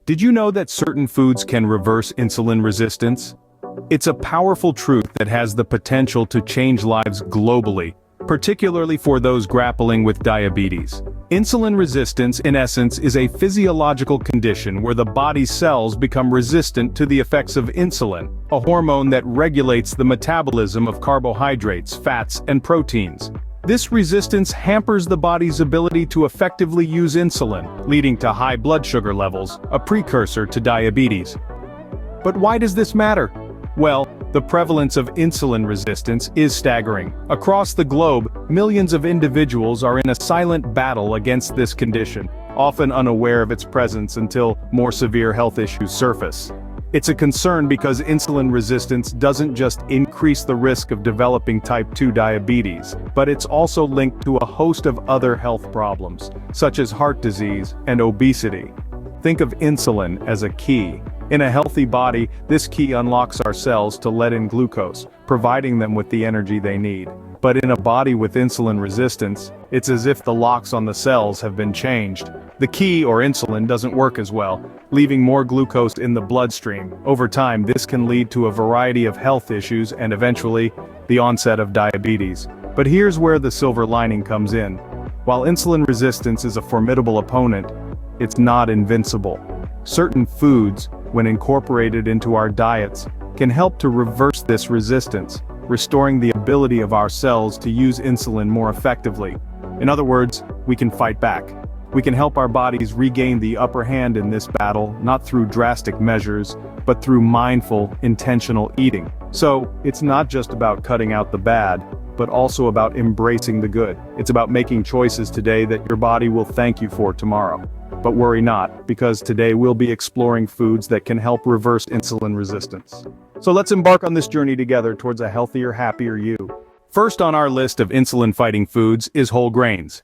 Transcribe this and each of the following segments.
Did you know that certain foods can reverse insulin resistance? It's a powerful truth that has the potential to change lives globally, particularly for those grappling with diabetes. Insulin resistance, in essence, is a physiological condition where the body's cells become resistant to the effects of insulin, a hormone that regulates the metabolism of carbohydrates, fats, and proteins. This resistance hampers the body's ability to effectively use insulin, leading to high blood sugar levels, a precursor to diabetes. But why does this matter? Well, the prevalence of insulin resistance is staggering. Across the globe, millions of individuals are in a silent battle against this condition, often unaware of its presence until more severe health issues surface. It's a concern because insulin resistance doesn't just increase the risk of developing type 2 diabetes, but it's also linked to a host of other health problems, such as heart disease and obesity. Think of insulin as a key. In a healthy body, this key unlocks our cells to let in glucose, providing them with the energy they need. But in a body with insulin resistance, it's as if the locks on the cells have been changed. The key, or insulin, doesn't work as well, leaving more glucose in the bloodstream. Over time, this can lead to a variety of health issues and eventually, the onset of diabetes. But here's where the silver lining comes in. While insulin resistance is a formidable opponent, it's not invincible. Certain foods, when incorporated into our diets, can help to reverse this resistance, restoring the ability of our cells to use insulin more effectively. In other words, we can fight back. We can help our bodies regain the upper hand in this battle, not through drastic measures, but through mindful, intentional eating. So, it's not just about cutting out the bad, but also about embracing the good. It's about making choices today that your body will thank you for tomorrow. But worry not, because today we'll be exploring foods that can help reverse insulin resistance. So let's embark on this journey together towards a healthier, happier you. First on our list of insulin-fighting foods is whole grains.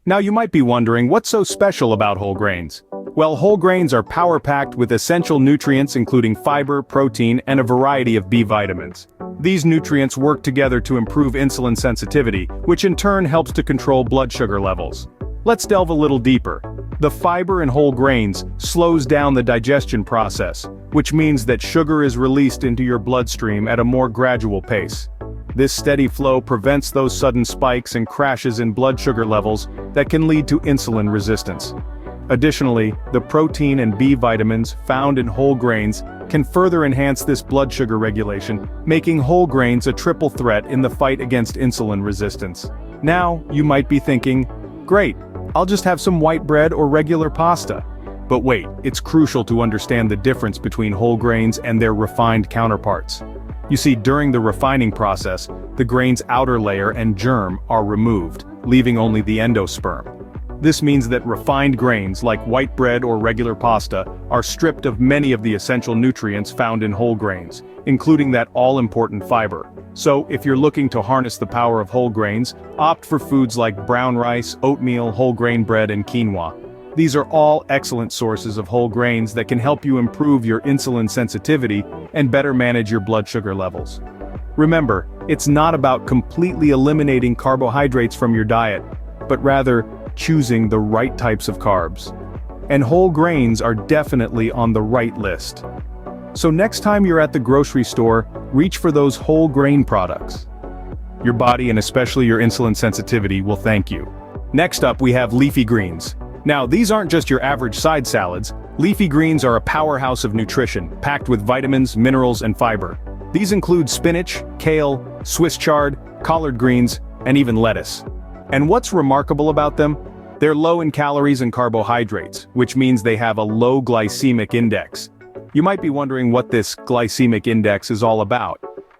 Now you might be wondering, what's so special about whole grains? Well, whole grains are power-packed with essential nutrients including fiber, protein, and a variety of B vitamins. These nutrients work together to improve insulin sensitivity, which in turn helps to control blood sugar levels. Let's delve a little deeper. The fiber in whole grains slows down the digestion process, which means that sugar is released into your bloodstream at a more gradual pace. This steady flow prevents those sudden spikes and crashes in blood sugar levels that can lead to insulin resistance. Additionally, the protein and B vitamins found in whole grains can further enhance this blood sugar regulation, making whole grains a triple threat in the fight against insulin resistance. Now, you might be thinking, great, I'll just have some white bread or regular pasta. But wait, it's crucial to understand the difference between whole grains and their refined counterparts. You see, during the refining process, the grain's outer layer and germ are removed, leaving only the endosperm. This means that refined grains like white bread or regular pasta are stripped of many of the essential nutrients found in whole grains, including that all-important fiber. So, if you're looking to harness the power of whole grains, opt for foods like brown rice, oatmeal, whole grain bread, and quinoa. These are all excellent sources of whole grains that can help you improve your insulin sensitivity and better manage your blood sugar levels. Remember, it's not about completely eliminating carbohydrates from your diet, but rather choosing the right types of carbs. And whole grains are definitely on the right list. So next time you're at the grocery store, reach for those whole grain products. Your body and especially your insulin sensitivity will thank you. Next up we have leafy greens. Now these aren't just your average side salads. Leafy greens are a powerhouse of nutrition, packed with vitamins, minerals, and fiber. These include spinach, kale, Swiss chard, collard greens, and even lettuce. And what's remarkable about them? They're low in calories and carbohydrates, which means they have a low glycemic index. You might be wondering what this glycemic index is all about.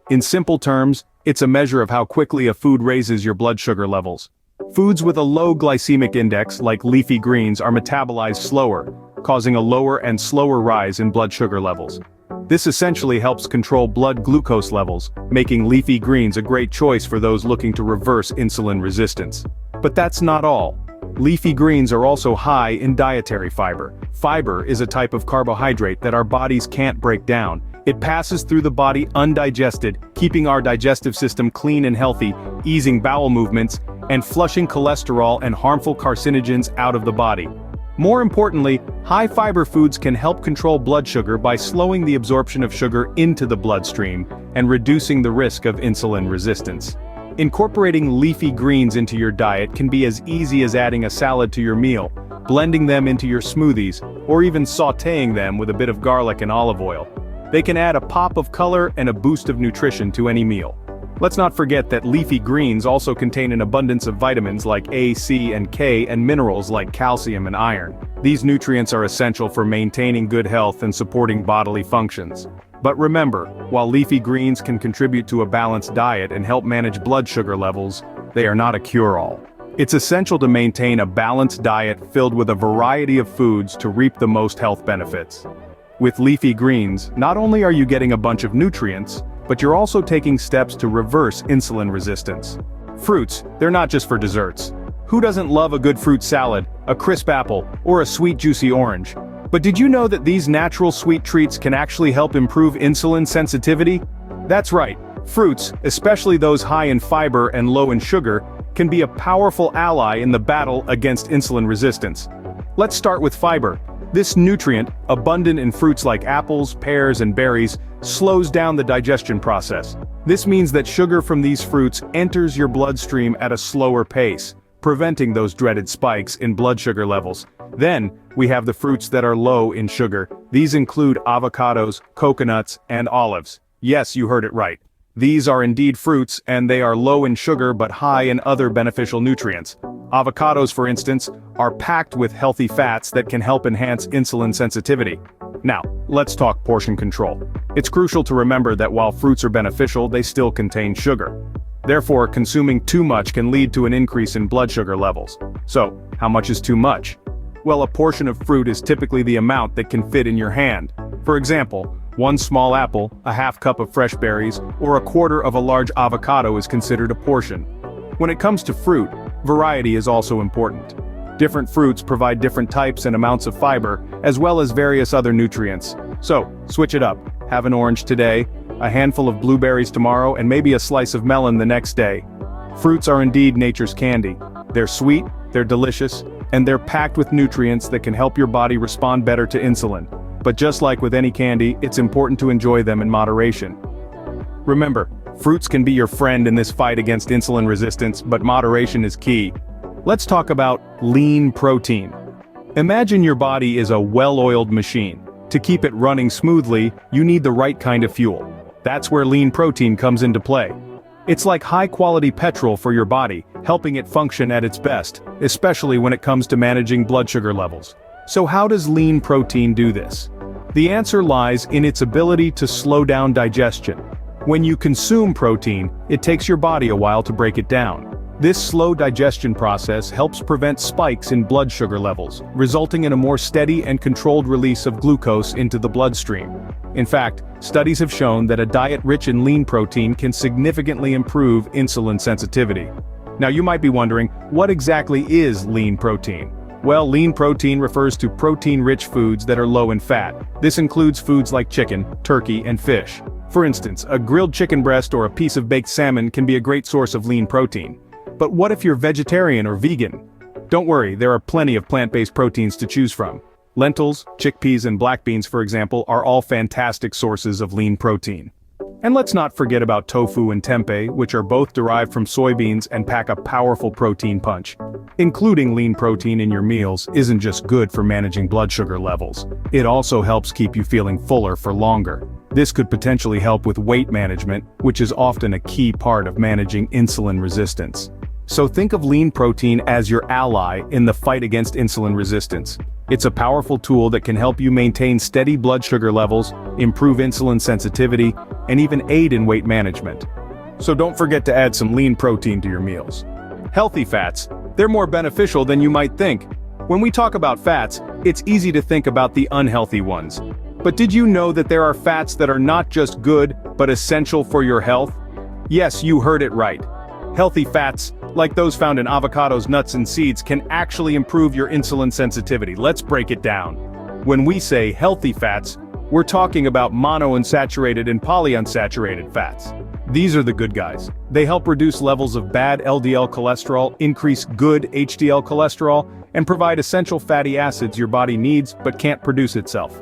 In simple terms, it's a measure of how quickly a food raises your blood sugar levels. Foods with a low glycemic index, like leafy greens, are metabolized slower, causing a lower and slower rise in blood sugar levels. This essentially helps control blood glucose levels, making leafy greens a great choice for those looking to reverse insulin resistance. But that's not all. Leafy greens are also high in dietary fiber. Fiber is a type of carbohydrate that our bodies can't break down. It passes through the body undigested, keeping our digestive system clean and healthy, easing bowel movements, and flushing cholesterol and harmful carcinogens out of the body. More importantly, high-fiber foods can help control blood sugar by slowing the absorption of sugar into the bloodstream and reducing the risk of insulin resistance. Incorporating leafy greens into your diet can be as easy as adding a salad to your meal, blending them into your smoothies, or even sautéing them with a bit of garlic and olive oil. They can add a pop of color and a boost of nutrition to any meal. Let's not forget that leafy greens also contain an abundance of vitamins like A, C, and K, and minerals like calcium and iron. These nutrients are essential for maintaining good health and supporting bodily functions. But remember, while leafy greens can contribute to a balanced diet and help manage blood sugar levels, they are not a cure-all. It's essential to maintain a balanced diet filled with a variety of foods to reap the most health benefits. With leafy greens, not only are you getting a bunch of nutrients, but you're also taking steps to reverse insulin resistance. Fruits, they're not just for desserts. Who doesn't love a good fruit salad, a crisp apple, or a sweet juicy orange? But did you know that these natural sweet treats can actually help improve insulin sensitivity? That's right, fruits, especially those high in fiber and low in sugar, can be a powerful ally in the battle against insulin resistance. Let's start with fiber. This nutrient, abundant in fruits like apples, pears, and berries, slows down the digestion process. This means that sugar from these fruits enters your bloodstream at a slower pace, preventing those dreaded spikes in blood sugar levels. Then, we have the fruits that are low in sugar. These include avocados, coconuts, and olives. Yes, you heard it right. These are indeed fruits, and they are low in sugar but high in other beneficial nutrients. Avocados, for instance, are packed with healthy fats that can help enhance insulin sensitivity. Now, let's talk portion control. It's crucial to remember that while fruits are beneficial, they still contain sugar. Therefore, consuming too much can lead to an increase in blood sugar levels. So, how much is too much? Well, a portion of fruit is typically the amount that can fit in your hand. For example, one small apple, a half cup of fresh berries, or a quarter of a large avocado is considered a portion. When it comes to fruit, variety is also important. Different fruits provide different types and amounts of fiber, as well as various other nutrients. So, switch it up. Have an orange today, a handful of blueberries tomorrow, and maybe a slice of melon the next day. Fruits are indeed nature's candy. They're sweet, they're delicious, and they're packed with nutrients that can help your body respond better to insulin. But just like with any candy, it's important to enjoy them in moderation. Remember, fruits can be your friend in this fight against insulin resistance, but moderation is key. Let's talk about lean protein. Imagine your body is a well-oiled machine. To keep it running smoothly, you need the right kind of fuel. That's where lean protein comes into play. It's like high-quality petrol for your body, helping it function at its best, especially when it comes to managing blood sugar levels. So how does lean protein do this? The answer lies in its ability to slow down digestion. When you consume protein, it takes your body a while to break it down. This slow digestion process helps prevent spikes in blood sugar levels, resulting in a more steady and controlled release of glucose into the bloodstream. In fact, studies have shown that a diet rich in lean protein can significantly improve insulin sensitivity. Now you might be wondering, what exactly is lean protein? Well, lean protein refers to protein-rich foods that are low in fat. This includes foods like chicken, turkey, and fish. For instance, a grilled chicken breast or a piece of baked salmon can be a great source of lean protein. But what if you're vegetarian or vegan? Don't worry, there are plenty of plant-based proteins to choose from. Lentils, chickpeas, and black beans, for example, are all fantastic sources of lean protein. And let's not forget about tofu and tempeh, which are both derived from soybeans and pack a powerful protein punch. Including lean protein in your meals isn't just good for managing blood sugar levels. It also helps keep you feeling fuller for longer. This could potentially help with weight management, which is often a key part of managing insulin resistance. So think of lean protein as your ally in the fight against insulin resistance. It's a powerful tool that can help you maintain steady blood sugar levels, improve insulin sensitivity, and even aid in weight management. So don't forget to add some lean protein to your meals. Healthy fats, they're more beneficial than you might think. When we talk about fats, it's easy to think about the unhealthy ones. But did you know that there are fats that are not just good, but essential for your health? Yes, you heard it right. Healthy fats, like those found in avocados, nuts, and seeds, can actually improve your insulin sensitivity. Let's break it down. When we say healthy fats, we're talking about monounsaturated and polyunsaturated fats. These are the good guys. They help reduce levels of bad LDL cholesterol, increase good HDL cholesterol, and provide essential fatty acids your body needs but can't produce itself.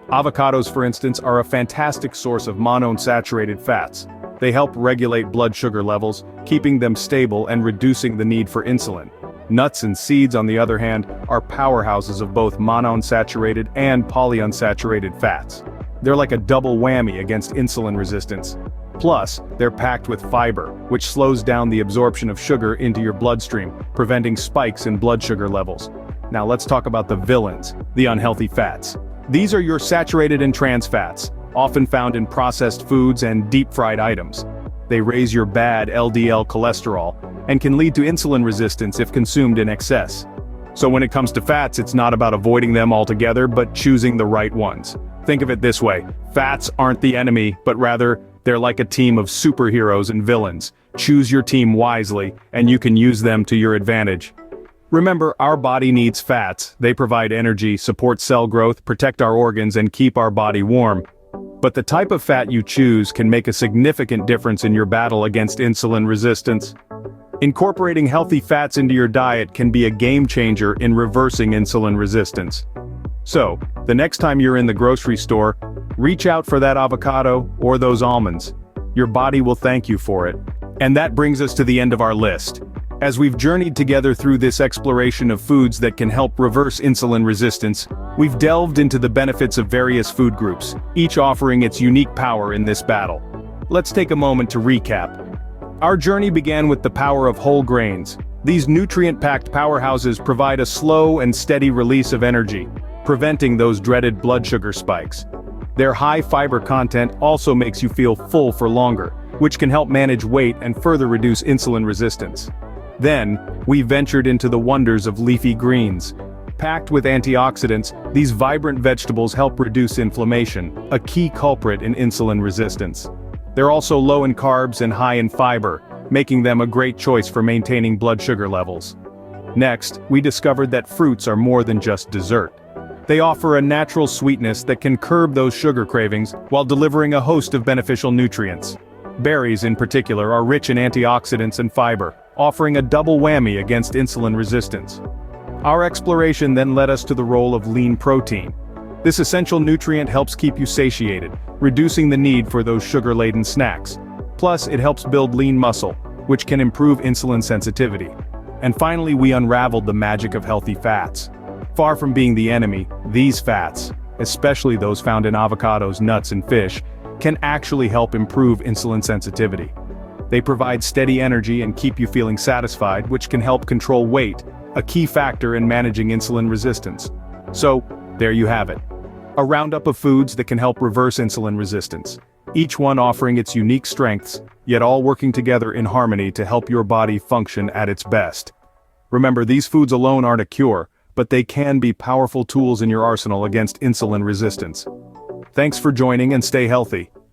Avocados, for instance, are a fantastic source of monounsaturated fats. They help regulate blood sugar levels, keeping them stable and reducing the need for insulin. Nuts and seeds, on the other hand, are powerhouses of both monounsaturated and polyunsaturated fats. They're like a double whammy against insulin resistance. Plus, they're packed with fiber, which slows down the absorption of sugar into your bloodstream, preventing spikes in blood sugar levels. Now let's talk about the villains, the unhealthy fats. These are your saturated and trans fats, often found in processed foods and deep-fried items. They raise your bad LDL cholesterol and can lead to insulin resistance if consumed in excess. So when it comes to fats, it's not about avoiding them altogether, but choosing the right ones. Think of it this way: fats aren't the enemy, but rather, they're like a team of superheroes and villains. Choose your team wisely, and you can use them to your advantage. Remember, our body needs fats. They provide energy, support cell growth, protect our organs, and keep our body warm. But the type of fat you choose can make a significant difference in your battle against insulin resistance. Incorporating healthy fats into your diet can be a game changer in reversing insulin resistance. So, the next time you're in the grocery store, reach out for that avocado or those almonds. Your body will thank you for it. And that brings us to the end of our list. As we've journeyed together through this exploration of foods that can help reverse insulin resistance, we've delved into the benefits of various food groups, each offering its unique power in this battle. Let's take a moment to recap. Our journey began with the power of whole grains. These nutrient-packed powerhouses provide a slow and steady release of energy, preventing those dreaded blood sugar spikes. Their high fiber content also makes you feel full for longer, which can help manage weight and further reduce insulin resistance. Then, we ventured into the wonders of leafy greens. Packed with antioxidants, these vibrant vegetables help reduce inflammation, a key culprit in insulin resistance. They're also low in carbs and high in fiber, making them a great choice for maintaining blood sugar levels. Next, we discovered that fruits are more than just dessert. They offer a natural sweetness that can curb those sugar cravings while delivering a host of beneficial nutrients. Berries, in particular, are rich in antioxidants and fiber, offering a double whammy against insulin resistance. Our exploration then led us to the role of lean protein. This essential nutrient helps keep you satiated, reducing the need for those sugar-laden snacks. Plus, it helps build lean muscle, which can improve insulin sensitivity. And finally, we unraveled the magic of healthy fats. Far from being the enemy, these fats, especially those found in avocados, nuts, and fish, can actually help improve insulin sensitivity. They provide steady energy and keep you feeling satisfied, which can help control weight, a key factor in managing insulin resistance. So, there you have it. A roundup of foods that can help reverse insulin resistance. Each one offering its unique strengths, yet all working together in harmony to help your body function at its best. Remember, these foods alone aren't a cure, but they can be powerful tools in your arsenal against insulin resistance. Thanks for joining and stay healthy.